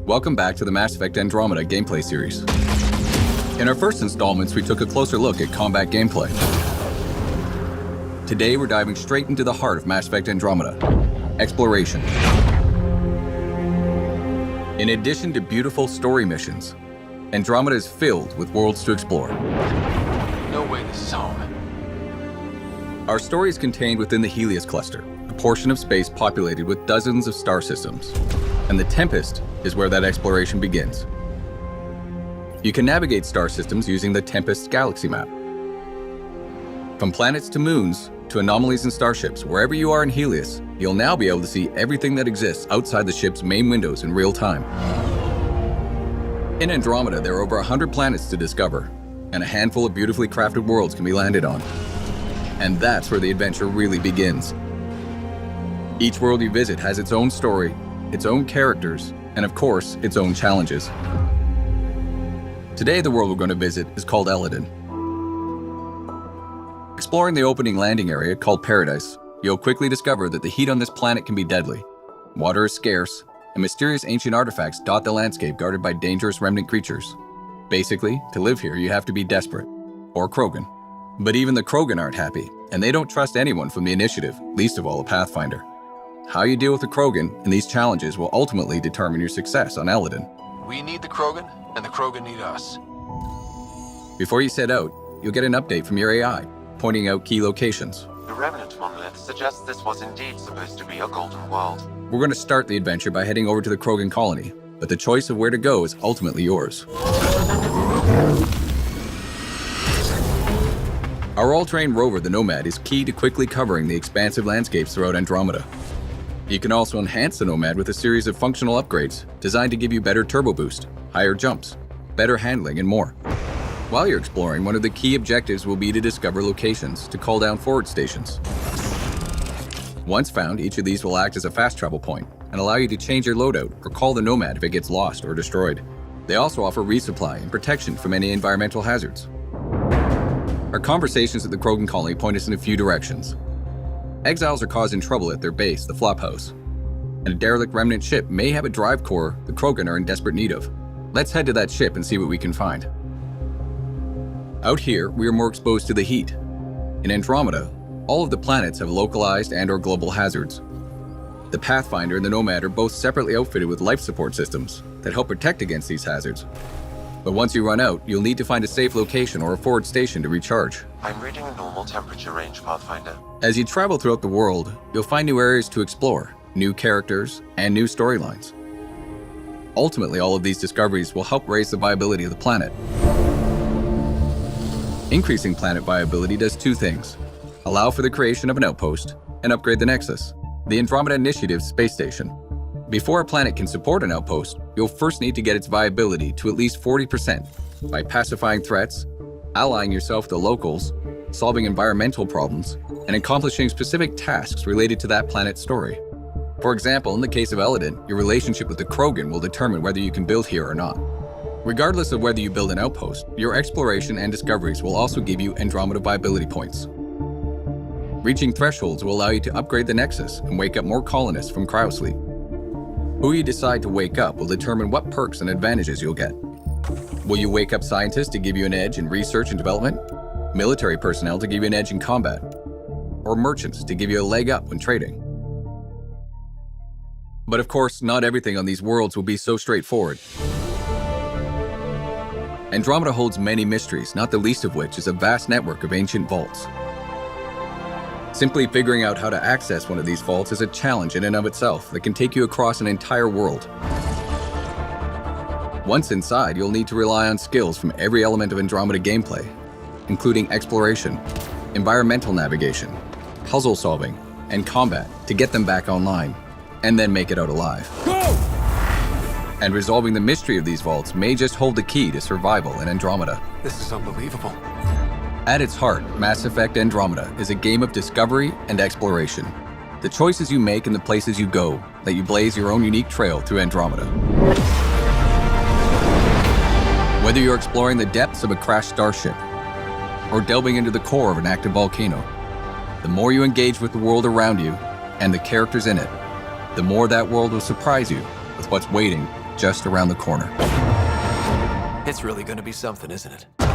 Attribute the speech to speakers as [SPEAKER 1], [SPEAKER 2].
[SPEAKER 1] Welcome back to the Mass Effect Andromeda gameplay series. In our first installments, we took a closer look at combat gameplay. Today, we're diving straight into the heart of Mass Effect Andromeda, exploration. In addition to beautiful story missions, Andromeda is filled with worlds to explore.
[SPEAKER 2] No way this is home.
[SPEAKER 1] Our story is contained within the Helios cluster, a portion of space populated with dozens of star systems. And the Tempest is where that exploration begins. You can navigate star systems using the Tempest galaxy map. From planets to moons, to anomalies and starships, wherever you are in Helios, you'll now be able to see everything that exists outside the ship's main windows in real time. In Andromeda, there are over 100 planets to discover, and a handful of beautifully crafted worlds can be landed on. And that's where the adventure really begins. Each world you visit has its own story, its own characters, and of course, its own challenges. Today, the world we're going to visit is called Eladeen. Exploring the opening landing area called Paradise, you'll quickly discover that the heat on this planet can be deadly. Water is scarce, and mysterious ancient artifacts dot the landscape guarded by dangerous remnant creatures. Basically, to live here, you have to be desperate, or Krogan. But even the Krogan aren't happy, and they don't trust anyone from the Initiative, least of all a Pathfinder. How you deal with the Krogan and these challenges will ultimately determine your success on Eladeen.
[SPEAKER 2] We need the Krogan, and the Krogan need us.
[SPEAKER 1] Before you set out, you'll get an update from your AI, pointing out key locations.
[SPEAKER 3] The remnant monolith suggests this was indeed supposed to be a golden world.
[SPEAKER 1] We're going to start the adventure by heading over to the Krogan colony, but the choice of where to go is ultimately yours. Our all-terrain rover, the Nomad, is key to quickly covering the expansive landscapes throughout Andromeda. You can also enhance the Nomad with a series of functional upgrades designed to give you better turbo boost, higher jumps, better handling, and more. While you're exploring, one of the key objectives will be to discover locations to call down forward stations. Once found, each of these will act as a fast travel point and allow you to change your loadout or call the Nomad if it gets lost or destroyed. They also offer resupply and protection from any environmental hazards. Our conversations at the Krogan colony point us in a few directions. Exiles are causing trouble at their base, the Flophouse, and a derelict remnant ship may have a drive core the Krogan are in desperate need of. Let's head to that ship and see what we can find. Out here, we are more exposed to the heat. In Andromeda, all of the planets have localized and/or global hazards. The Pathfinder and the Nomad are both separately outfitted with life support systems that help protect against these hazards. But once you run out, you'll need to find a safe location or a forward station to recharge.
[SPEAKER 3] I'm reading normal temperature range, Pathfinder.
[SPEAKER 1] As you travel throughout the world, you'll find new areas to explore, new characters, and new storylines. Ultimately, all of these discoveries will help raise the viability of the planet. Increasing planet viability does two things: allow for the creation of an outpost, and upgrade the Nexus, the Andromeda Initiative's space station. Before a planet can support an outpost, you'll first need to get its viability to at least 40% by pacifying threats, allying yourself with the locals, solving environmental problems, and accomplishing specific tasks related to that planet's story. For example, in the case of Eladeen, your relationship with the Krogan will determine whether you can build here or not. Regardless of whether you build an outpost, your exploration and discoveries will also give you Andromeda viability points. Reaching thresholds will allow you to upgrade the Nexus and wake up more colonists from cryosleep. Who you decide to wake up will determine what perks and advantages you'll get. Will you wake up scientists to give you an edge in research and development? Military personnel to give you an edge in combat? Or merchants to give you a leg up when trading? But of course, not everything on these worlds will be so straightforward. Andromeda holds many mysteries, not the least of which is a vast network of ancient vaults. Simply figuring out how to access one of these vaults is a challenge in and of itself that can take you across an entire world. Once inside, you'll need to rely on skills from every element of Andromeda gameplay, including exploration, environmental navigation, puzzle solving, and combat to get them back online, and then make it out alive. Go! And resolving the mystery of these vaults may just hold the key to survival in Andromeda.
[SPEAKER 2] This is unbelievable.
[SPEAKER 1] At its heart, Mass Effect Andromeda is a game of discovery and exploration. The choices you make and the places you go let you blaze your own unique trail through Andromeda. Whether you're exploring the depths of a crashed starship or delving into the core of an active volcano, the more you engage with the world around you and the characters in it, the more that world will surprise you with what's waiting just around the corner.
[SPEAKER 2] It's really gonna be something, isn't it?